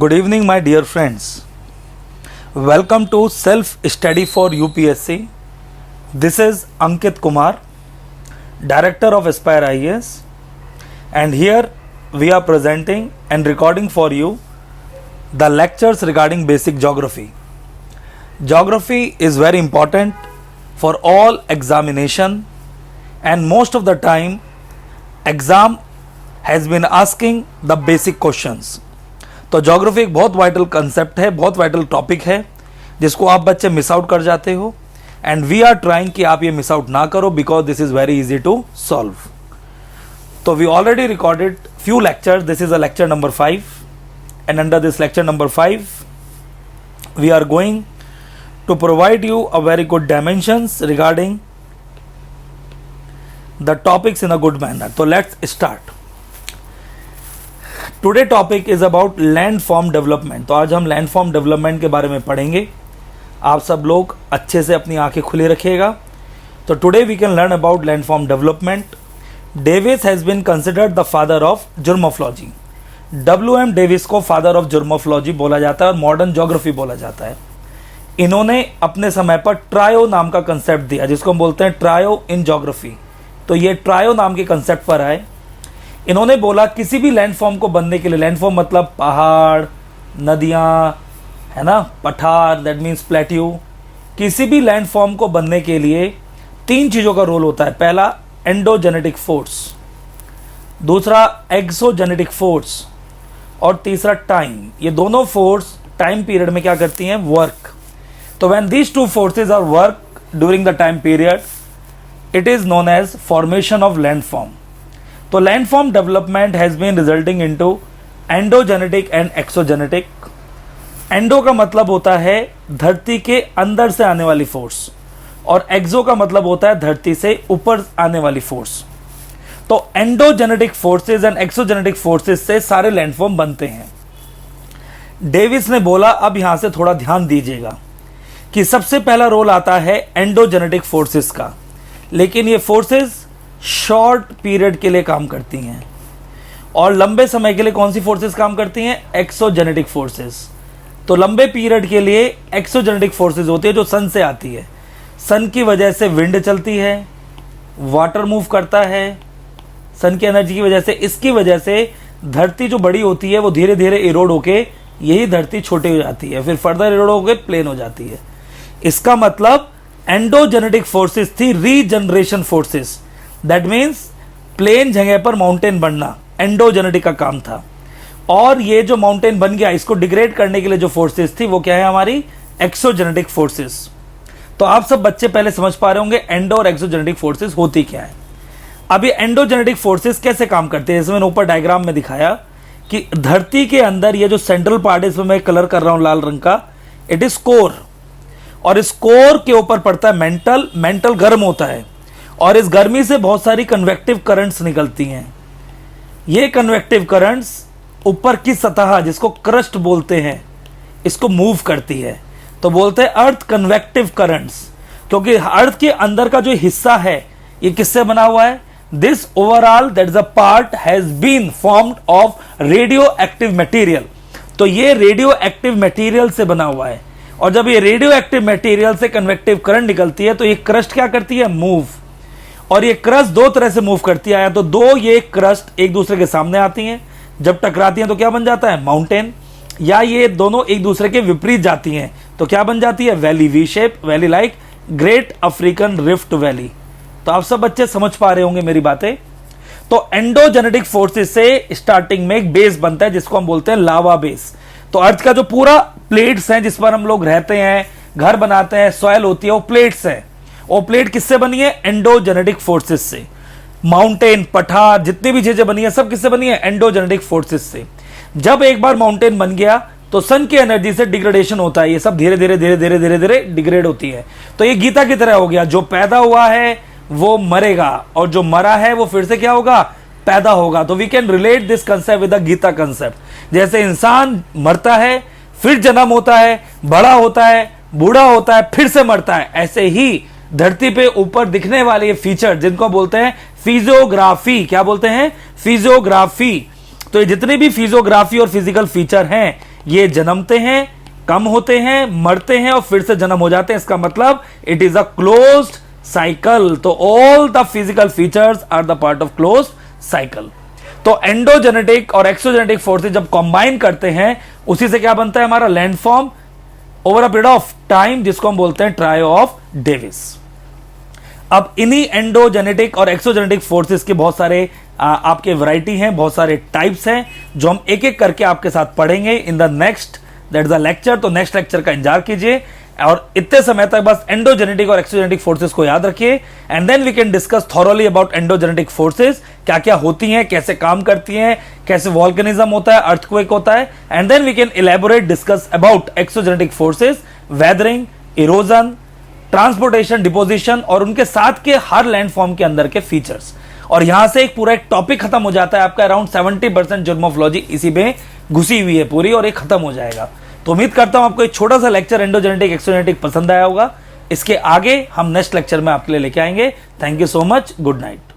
Good evening, my dear friends. Welcome to Self Study for UPSC. This is Ankit Kumar, Director of Aspire IAS, and here we are presenting and recording for you the lectures regarding basic geography. Geography is very important for all examination, and most of the time exam has been asking the basic questions. तो geography एक बहुत vital concept है, बहुत vital topic है जिसको आप बच्चे miss out कर जाते हो, एंड वी आर ट्राइंग कि आप ये मिस आउट ना करो because this is very easy to solve. तो we already recorded few lectures. This is a lecture number 5 and under this lecture number 5 we are going to provide you a very good dimensions regarding the topics in a good manner. तो let's start. Today topic is about land form development. तो आज हम land form development के बारे में पढ़ेंगे. आप सब लोग अच्छे से अपनी आंखें खुली रखिएगा. तो today we can learn about land form development. Davis has been considered the father of geomorphology. WM Davis को फादर ऑफ ज्योमोफोलॉजी बोला जाता है और मॉडर्न ज्योग्राफी बोला जाता है. इन्होंने अपने समय पर ट्रायो नाम का कंसेप्ट दिया जिसको हम बोलते हैं ट्रायो इन ज्योग्राफी. तो ये ट्रायो नाम के कंसेप्ट पर आए. इन्होंने बोला किसी भी लैंडफॉर्म को बनने के लिए, लैंडफॉर्म मतलब पहाड़, नदियाँ, है ना, पठार, दैट मीन्स प्लेट्यू. किसी भी लैंडफॉर्म को बनने के लिए 3 चीज़ों का रोल होता है. पहला एंडोजेनेटिक फोर्स, दूसरा एक्सोजेनेटिक फोर्स और तीसरा टाइम. ये दोनों फोर्स टाइम पीरियड में क्या करती हैं? वर्क. तो when these 2 forces are work during the time period it is known as formation of landform. तो landform development has been resulting into endogenetic and exogenetic. Endo का मतलब होता है धरती के अंदर से आने वाली फोर्स और एक्सो का मतलब होता है धरती से ऊपर आने वाली फोर्स. तो endogenetic forces and exogenetic forces से सारे लैंडफॉर्म बनते हैं. डेविस ने बोला अब यहां से थोड़ा ध्यान दीजिएगा कि सबसे पहला रोल आता है एंडोजेनेटिक फोर्सेस का, लेकिन ये फोर्सेस शॉर्ट पीरियड के लिए काम करती हैं और लंबे समय के लिए कौन सी फोर्सेस काम करती हैं? Exogenetic forces. तो लंबे पीरियड के लिए एक्सोजेनेटिक फोर्सेस होती है जो सन से आती है. सन की वजह से विंड चलती है, वाटर मूव करता है सन की एनर्जी की वजह से. इसकी वजह से धरती जो बड़ी होती है वो धीरे धीरे इरोड होके यही धरती छोटी हो जाती है, फिर फर्दर इरोड होके प्लेन हो जाती है. इसका मतलब एंडोजेनेटिक फोर्सेस थी regeneration forces. That means plain जगह पर माउंटेन बनना एंडोजेनेटिक का काम था. और ये जो माउंटेन बन गया इसको डिग्रेड करने के लिए जो फोर्सेस थी वो क्या है? हमारी एक्सोजेनेटिक फोर्सेस. तो आप सब बच्चे पहले समझ पा रहे होंगे एंडो और एक्सोजेनेटिक फोर्सेस होती क्या है. अब ये एंडोजेनेटिक फोर्सेस कैसे काम करते हैं? जैसे मैंने ऊपर डायग्राम में दिखाया कि धरती के अंदर ये जो सेंट्रल पार्ट है इसमें मैं कलर कर रहा हूं लाल रंग का, इट इज कोर. और इस कोर के ऊपर पड़ता है मेंटल. मेंटल गर्म होता है और इस गर्मी से बहुत सारी कन्वेक्टिव करंट्स निकलती हैं. ये कन्वेक्टिव करंट्स ऊपर की सतह जिसको क्रस्ट बोलते हैं इसको मूव करती है. तो बोलते हैं अर्थ कन्वेक्टिव करंट्स, क्योंकि अर्थ के अंदर का जो हिस्सा है ये किससे बना हुआ है? This overall that is a part has been formed of radio active material. तो ये रेडियो एक्टिव मटेरियल से बना हुआ है और जब ये रेडियो एक्टिव मटेरियल से कन्वेक्टिव करंट निकलती है तो ये क्रस्ट क्या करती है? मूव. और ये क्रस्ट 2 तरह से मूव करती है. तो 2 ये क्रस्ट एक दूसरे के सामने आती हैं, जब टकराती हैं तो क्या बन जाता है? माउंटेन. या ये दोनों एक दूसरे के विपरीत जाती हैं तो क्या बन जाती है? Valley. V shape valley like great African rift valley. तो आप सब बच्चे समझ पा रहे होंगे मेरी बातें. तो एंडोजेनेटिक फोर्सेस से स्टार्टिंग में एक बेस बनता है जिसको हम बोलते हैं लावा बेस. तो अर्थ का जो पूरा प्लेट्स हैं जिस पर हम लोग रहते हैं, घर बनाते हैं, सॉइल होती है, वो प्लेट्स हैं. वो प्लेट किससे बनी है? एंडोजेनेटिक फोर्सेस से. माउंटेन, पठार, जितनी भी चीजें बनी है सब किससे बनी है? एंडोजेनेटिक फोर्सेस से. जब एक बार माउंटेन बन गया तो सन की एनर्जी से डिग्रेडेशन होता है. ये सब धीरे धीरे धीरे धीरे धीरे धीरे डिग्रेड होती है. तो ये गीता की तरह हो गया, जो पैदा हुआ है वो मरेगा और जो मरा है वो फिर से क्या होगा? पैदा होगा. तो we can relate this concept with the Gita concept. जैसे इंसान मरता है, फिर जन्म होता है, बड़ा होता है, बूढ़ा होता है, फिर से मरता है, ऐसे ही धरती पे ऊपर दिखने वाले ये फीचर जिनको बोलते हैं फिजियोग्राफी. क्या बोलते हैं? फिजियोग्राफी. तो ये जितने भी फिजियोग्राफी और फिजिकल फीचर हैं ये जन्मते हैं, कम होते हैं, मरते हैं और फिर से जन्म हो जाते हैं। इसका मतलब it is a closed cycle. तो all the physical features are the part of closed cycle. तो एंडोजेनेटिक और एक्सोजेनेटिक फोर्सेस जब कंबाइन करते हैं, उसी से क्या बनता है हमारा landform over a period of time, जिसको हम बोलते हैं ट्रायो ऑफ डेविस। अब इन्हीं एंडोजेनेटिक और एक्सोजेनेटिक फोर्सेस के बहुत सारे आपके वैरायटी हैं, बहुत सारे टाइप्स हैं, जो हम एक एक करके आपके साथ पढ़ेंगे in the next that is a lecture. तो नेक्स्ट लेक्चर का इंतजार कीजिए और इतने समय तक बस एंडोजेनेटिक और एक्सोजेनेटिक फोर्सेस को याद रखिए and then we can discuss thoroughly about endogenetic forces, क्या क्या होती हैं, कैसे काम करती हैं, कैसे वॉल्केनिज्म होता है, अर्थक्वेक होता है, and then we can elaborate discuss about exogenetic forces, weathering, erosion, transportation, deposition और उनके साथ के हर लैंडफॉर्म के अंदर के फीचर्स। और यहां से एक पूरा एक टॉपिक खत्म हो जाता है आपका। अराउंड 70% ज्योमेट्रोलॉजी इसी में घुसी हुई है पूरी, और ये खत्म हो जाएगा। तो उम्मीद करता हूं आपको एक छोटा सा लेक्चर एंडोजेनेटिक एक्सोजेनेटिक पसंद आया होगा। इसके आगे हम नेक्स्ट लेक्चर में आपके लिए लेके आएंगे। Thank you so much, good night.